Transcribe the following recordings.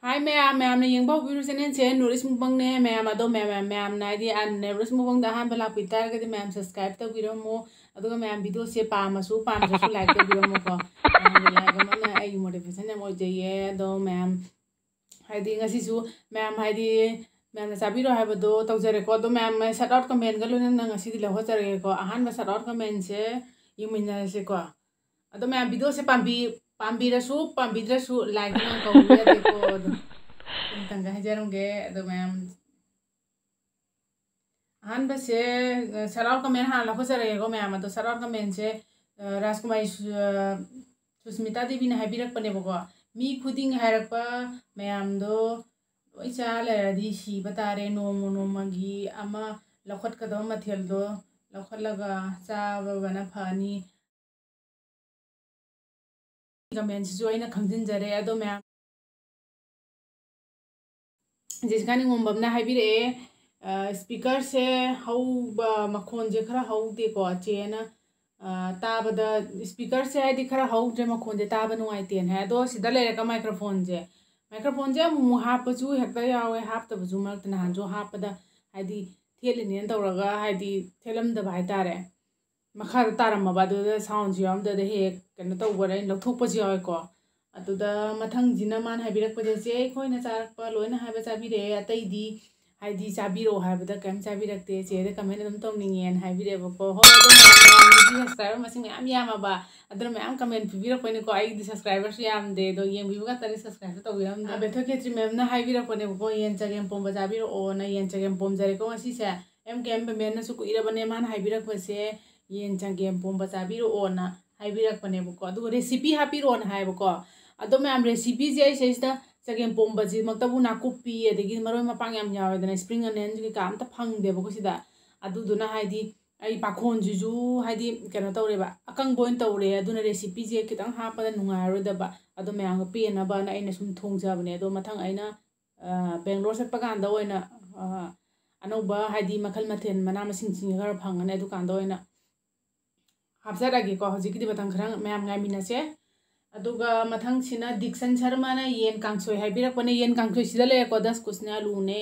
Hai ma'am na yeng bau biru senen chen nuris mukbang ne ma'am ado ma'am na di an nuris mukbang da han bala pitar ka di ma'am subscribe to biro mo ado ka ma'am video se pa masu like to biro mo ko ma'am like mo na ay motivation mo je ye do ma'am hai di ngasi su ma'am hai di ma'am na sabiro hai bado tau jare ko do ma'am shout out comment ga lo na ngasi di lo ho jare ko ahan ba shout out comment se yumina se ko ado ma'am video se pambirasu like na ko ya de ko tangga hajarunge ado ma'am ahan ba se sarar comment han la ko jare ko ma'am ado sarar comment se Rajkumari Susmita Devi na habirak pane ko mi khuding hairak pa ma'am do loi cha la di si batare no magi ama lakhot ka do mathel do lakhot laga cha ba bana phani comment join na khangjin jare ado ma'am जिसकानी ngom na haibire speaker se hau ba makhon je khara hau de ko che na tabada speaker se ai di khara hau je makhon je taba nuai ten ha do sida le ka microphone je mu ha pa chu hekta yawe hap ta bu mak na han jo hap da haidi thelini tawraga haidi thelam da bai tare makhar taram ba do sound ji am da he kana taw gore lothok pa ji ai ko aduda mathang jina man habirak pade se khoina charak pa loina haba chabire atai di haidi chabiro habada kam chabirakte che de comment dum tongningen habire ko ho do ma subscriber masing am yama ba adra me am comment birak pone ko ai di subscribers yam de do yem bibuga tari subscribe to biram na betho ketri mem na habirak pone ko yen chagem pom ba chabiro o na yen chagem pom jare ko asi sa em kem be men na su ku ira bane man habirak pase yen chagem pom ba chabiro o na habirak pone ko adu recipe hapiro na hai ko ado ma'am recipe जे सेसदा चगेम पोंबा जी मक्तबु नाकुपी अदगी मरोय मपांग याम यावदना स्प्रिंग अनियन जी का amta phangde बको सिदा अदुदुना हाइदी आई पाखोन जुजु हाइदी केनो तौरेबा अकंग बोइन तौरे अदुना रेसिपी जे खितंग हापदा नुंगारोदबा अदो मैम पेना बा ना आइना सुम थोंगजाबने अदो मथंग आइना बेंगलोर सटपा कांदा ओइना अनौबा हाइदी मखल मथेन मना मसिंग सिंग खर फंगने अदु कांदा ओइना हापजारागे को हजिकिदि बतंग खरंग मैम गामिनासे अदुगा मथंग सिना दिक्सन शर्मा ना येन कांगसोय हाइबिरक पने येन कांगसोय सिदा ले को 10 कुसने आलू ने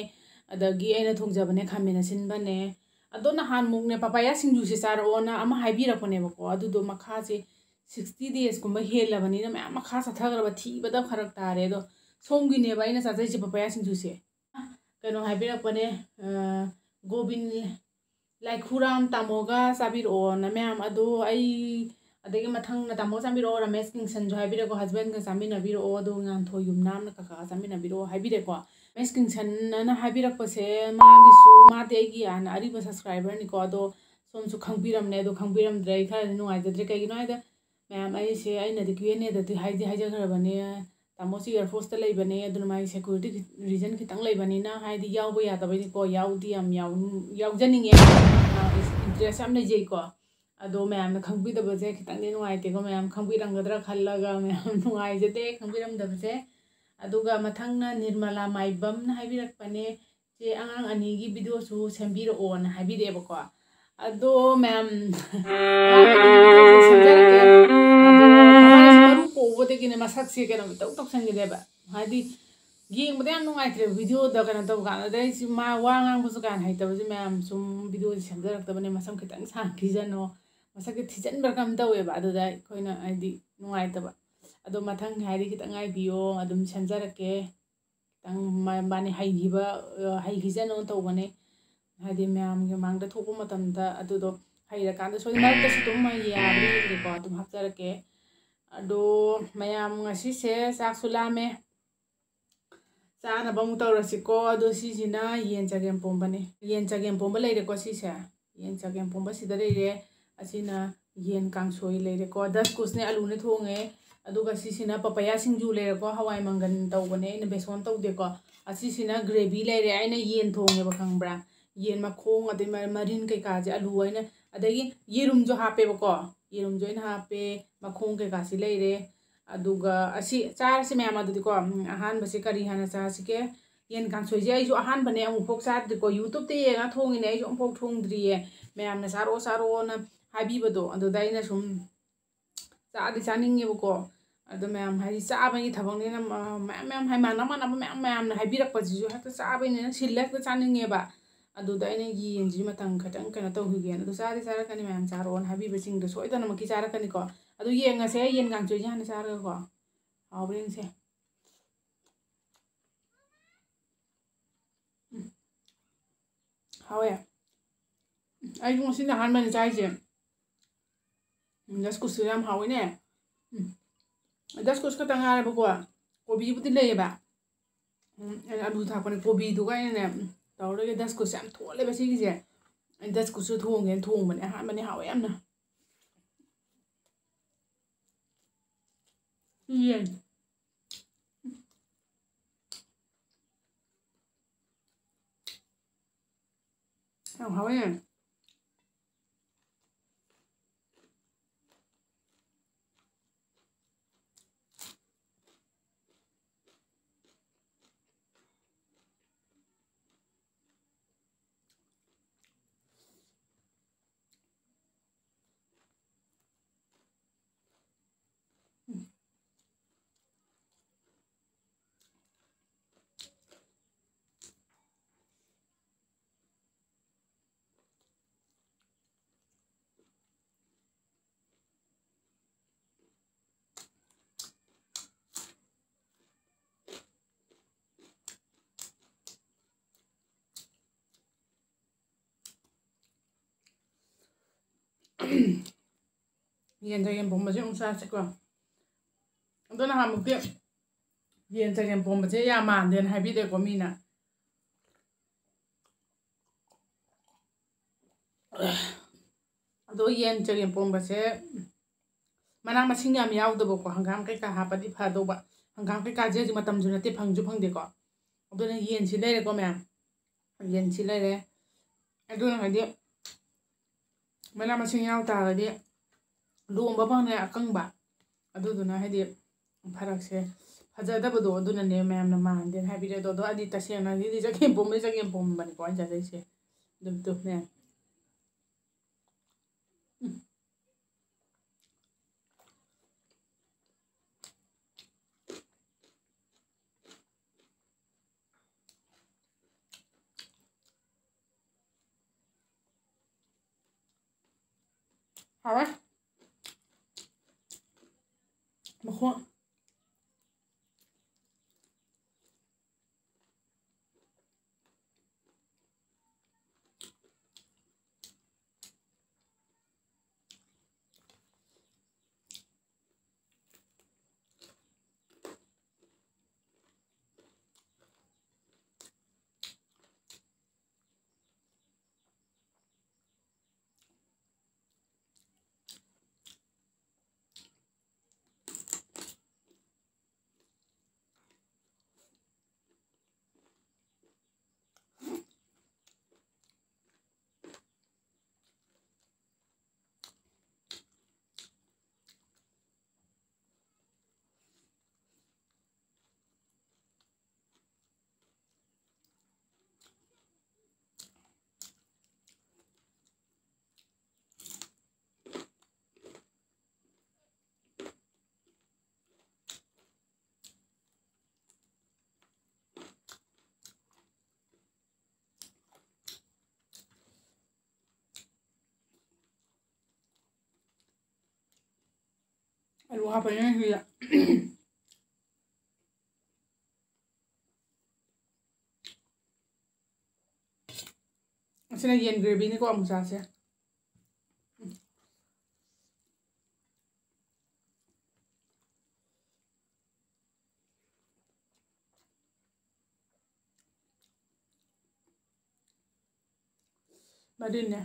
अदगी आइना थोंगजाबने खामेना सिनबने अदोना हान मुगने पपाया सिंजु से चार ओना अमा हाइबिरक पने बको अदुदो मखा से 60 डेज कुम हेलबनी ना मैम मखा सथगरब थीबदा फरक तारे दो सोंगिने बाइना चाजै से पपाया सिंजु से कनो हाइबिरक पने गोबिन लाइखुराम तामोगा साबिर ओ ना मैम अदो आई अदगी मथंग ना तामो सामिरो रमेश किंगसन जो हाइबिरे को हस्बैंड का सामिना बिरो ओ दो ngan tho yum nam na kaka Samina बिरो हाइबिरे को रमेश किंगसन ना हाइबिरक पसे मागिसु माते gi an ari ba subscriber ni ko do som su khangbiram ne do khangbiram drai kha nuai jadre kai gi noi da ma'am ai se ai na di Q&A da di haiji haija khara bane तामो si air force ta lei bane aduna mai security reason khitang lei bani na haidi yaw ba ya da bai ko yaw di am yaw janinge interest am nei jei ko अदो ma'am खंगबीदबसे खितंग नुआइते को ma'am खंगबीरंगदरा खल्लगा ma'am नुआइजते खंगबीरमदबसे अदुगा मथंगना Nirmala Maibam ना हाइबिरकपने जे अंगांग अनिगी video सु सेंबिरो own हाइबिरेबको अदो ma'am समझरके अदो मरु पोबदेगिने मसक्से केनो तौ तक्संगिदेबा हादि येंबदे याम नुआइत्रे video the केनो तब गाना दे मा वांगांग बुसु गान हाइतबजे मैम सुम वीडियो सेंजरक्तबने मसम खितंग सांखिजनो मसक थिजन बरकम तवेबा अदुदा खोइना आइदि नुआइतबा अदो मथंग हाइदि खितंग आइबियो अदुम सेंजरके तंग माने हाइगिबा हाइगिजनो तौबने हाइदि मैम के मांगदा थोपो मतमदा अदुदो हाइरा कांदा सोइ मारता सुतुम याबरि देखो अदुम हप्जरके अदो मैम ngasi se साक्सुलामे चाना बमु तौरसिको अदो सिजिना येन चगेम पोंबने येन चगेम पोंबा लेरेको सिसे येन चगेम पोंबा सिदा लेरे असिना येन कांगसोई लेरे को 10 कुसने आलू ने थोंगे अदुगा सिसिना पपाया सिंजु लेरे को हवाई मंगन तौबने इन बेसन तौदे को असिसिना ग्रेवी लेरे आइना येन थोंगे बखंगब्रा येन मखोंग अदे मरिन के काजे आलू आइना अदगी येरुम जो हापे बको येरुम जो इन हापे मखोंग के कासी लेरे अदुगा असि चार से मैम अदुदी को अहान बसे करी हाना चासिके येन कांगसोई जे आइजो अहान बने अमु फोक सादि को यूट्यूब ते येगा थोंगिने आइजो अमु फोक थोंद्रिए मैम ना सारो ना हाबिबदो अदुदाइना सुम चादी चानिंगेबको ꯑꯗꯣ ꯃꯌꯥꯝ ꯍꯥꯏꯗꯤ ꯆꯥꯕꯒꯤ ꯊꯕꯛꯅꯤꯅ ꯃꯌꯥꯝ ꯃꯌꯥꯝ ꯍꯥꯏ ꯃꯥꯟꯅ ꯃꯥꯟꯅꯕ ꯃꯌꯥꯝꯅ ꯍꯥꯏꯕꯤꯔꯛꯄꯁꯤꯁꯨ ꯍꯦꯛꯇ ꯆꯥꯕꯩꯅꯤꯅ ꯁꯤꯜꯂ ꯍꯦꯛꯇ ꯆꯥꯅꯤꯡꯉꯦꯕ ꯑꯗꯨꯗ ꯑꯩꯅ ꯌꯦꯟꯁꯤ ꯃꯇꯝ ꯈꯤꯇꯪ ꯀꯩꯅꯣ ꯇꯧꯈꯤꯒꯦꯅ ꯑꯗꯣ ꯆꯥꯗꯤ ꯆꯥꯔꯛꯀꯅꯤ ꯃꯌꯥꯝ ꯆꯥꯔꯛꯑꯣꯅ ꯍꯥꯏꯕꯤꯕꯁꯤꯡꯗꯣ ꯁꯣꯏꯗꯅꯃꯛꯀꯤ ꯆꯥꯔꯛꯀꯅꯤꯀꯣ ꯑꯗꯨ ꯌꯦꯡꯉꯁꯦ ꯌꯦꯟ ꯀꯥꯡꯁꯣꯏꯁꯦ ꯍꯥꯟꯅ ꯆꯥꯔꯒꯀꯣ ꯍꯥꯎꯕ꯭ꯔꯥ ꯌꯦꯡꯁꯦ ꯍꯥꯎꯋꯦ ꯑꯩꯁꯨ ꯉꯁꯤꯅ ꯑꯍꯥꯟꯕꯅꯤ ꯆꯥꯔꯤꯁꯦ ꯗꯁꯀꯨꯁꯁꯨ ꯌꯥꯝ ꯍꯥꯎꯋꯤꯅꯦ ꯗꯁꯀꯨꯁ ꯈꯛꯇꯪ ꯉꯥꯏꯔꯕꯀꯣ ꯀꯣꯕꯤꯕꯨꯗꯤ ꯂꯩꯌꯦꯕ ꯑꯩꯅ ꯑꯂꯨ ꯊꯥꯛꯄꯅꯦ ꯀꯣꯕꯤꯗꯨꯒ ꯑꯩꯅꯅꯦ ꯇꯧꯔꯒ ꯗꯁꯀꯨꯁ ꯌꯥꯝ ꯊꯣꯜꯂꯦꯕ ꯁꯤꯒꯤꯁꯦ ꯑꯩ ꯗꯁꯀꯨꯁꯁꯨ ꯊꯣꯡꯒꯦꯅ ꯊꯣꯡꯕꯅꯦ ꯑꯍꯥꯟꯕꯅꯦ ꯍꯥꯎꯋꯦ ꯌꯥꯝꯅ ꯌꯦꯟ ꯌꯥꯝ ꯍꯥꯎꯋꯦ ꯌꯦꯟ ꯆꯒꯦꯝ ꯄꯣꯝꯕꯁꯦ ꯑꯃꯨꯛ ꯆꯥꯁꯤꯀꯣ ꯑꯗꯣ ꯅꯍꯥꯟꯃꯨꯛꯇꯤ ꯌꯦꯟ ꯆꯒꯦꯝ ꯄꯣꯝꯕꯁꯦ ꯌꯥꯝ ꯃꯥꯟꯗꯦꯅ ꯍꯥꯏꯕꯤꯔꯦꯀꯣ ꯃꯤꯅ ꯑꯗꯣ ꯌꯦꯟ ꯆꯒꯦꯝ ꯄꯣꯝꯕꯁꯦ ꯃꯅꯥ ꯃꯁꯤꯡ ꯌꯥꯝ ꯌꯥꯎꯗꯕꯀꯣ ꯍꯪꯒꯥꯝ ꯀꯩꯀꯥ ꯍꯥꯞꯄꯗꯤ ꯐꯗꯧꯕ ꯍꯪꯒꯥꯝ ꯀꯩꯀꯥꯁꯦ ꯍꯧꯖꯤꯛ ꯃꯇꯝꯁꯨ ꯅꯠꯇꯦ ꯐꯪꯁꯨ ꯐꯪꯗꯦꯀꯣ ꯑꯗꯨꯅ ꯌꯦꯟꯁꯤ ꯂꯩꯔꯦꯀꯣ ꯃꯌꯥꯝ ꯌꯦꯟꯁꯤ ꯂꯩꯔꯦ ꯑꯗꯨꯅ ꯍꯥꯏꯗꯤ ꯃꯅꯥ ꯃꯁꯤꯡ ꯌꯥꯎ ꯇꯥꯔꯒꯗꯤ ꯂꯣꯡꯕ ꯐꯪꯉꯦ ꯑꯀꯪꯕ ꯑꯗꯨꯗꯨꯅ ꯍꯥꯏꯗꯤ ꯐꯔꯛꯁꯦ ꯐꯖꯗꯕꯗꯣ ꯑꯗꯨꯅꯅꯦ ꯃꯌꯥꯝꯅ ꯃꯥꯟꯗꯦꯅ ꯍꯥꯏꯕꯤꯔꯦ ꯑꯗꯣ ꯑꯩꯗꯤ ꯇꯁꯦꯡꯅꯒꯤꯗꯤ ꯆꯒꯦꯝ ꯄꯣꯝꯕꯗꯤ ꯆꯒꯦꯝ ꯄꯣꯝꯕꯅꯤꯀꯣ ꯑꯩꯅ ꯆꯥꯖꯩꯁꯦ ꯑꯗꯨꯅꯦ ꯍꯥꯎꯋꯦ ꯃꯈꯣꯡ ꯑꯂꯨ ꯍꯥꯞꯄꯅꯤꯅ ꯁꯤꯗ ꯑꯁꯤꯅ ꯌꯦꯟ ꯒ꯭ꯔꯦꯚꯤꯅꯤꯀꯣ ꯑꯃꯨꯛ ꯆꯥꯁꯦ ꯃꯗꯨꯅꯦ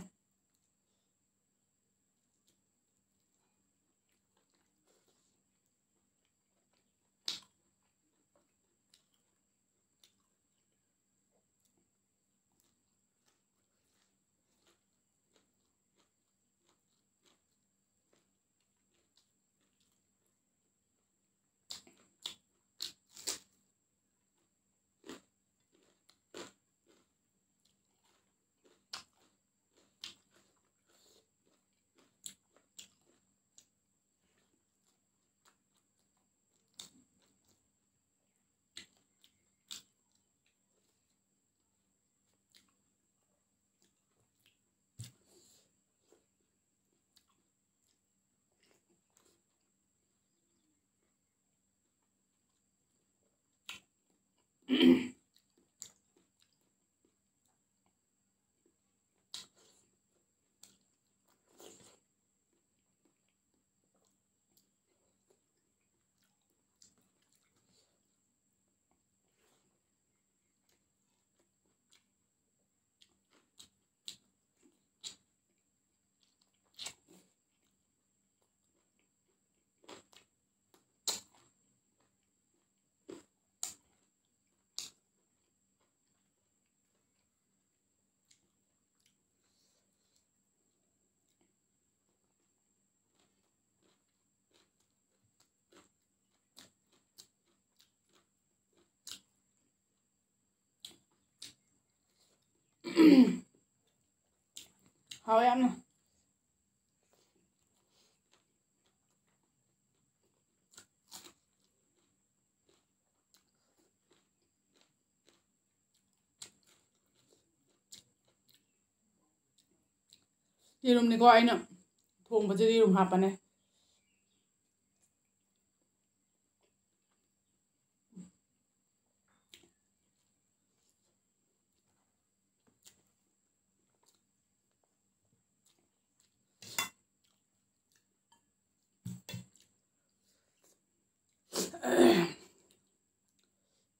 Hào em này. Yerum ni ko aina thong ba je yerum hapane.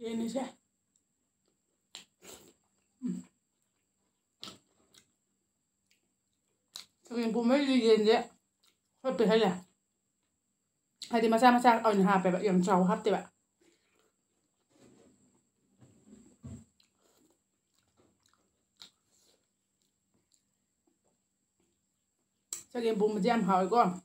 Ini sih. Yang pumai di jenje. Kau pergi lah. Hadi masa-masa on HP yang jauh HP ba. Chắc em bụng mà jam hỏi con.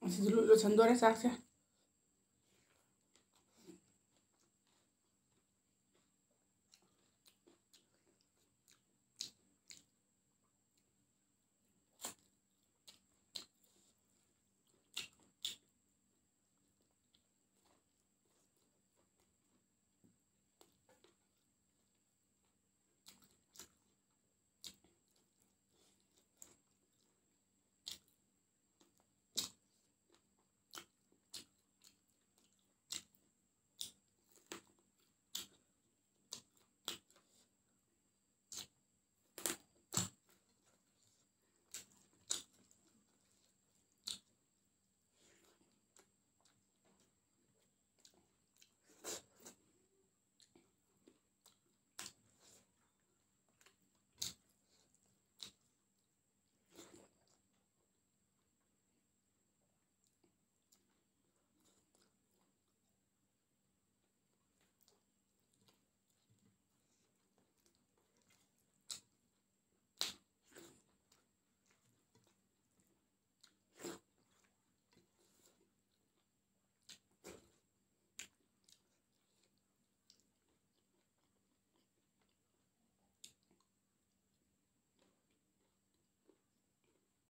Masih dulu lo sendornya saksa.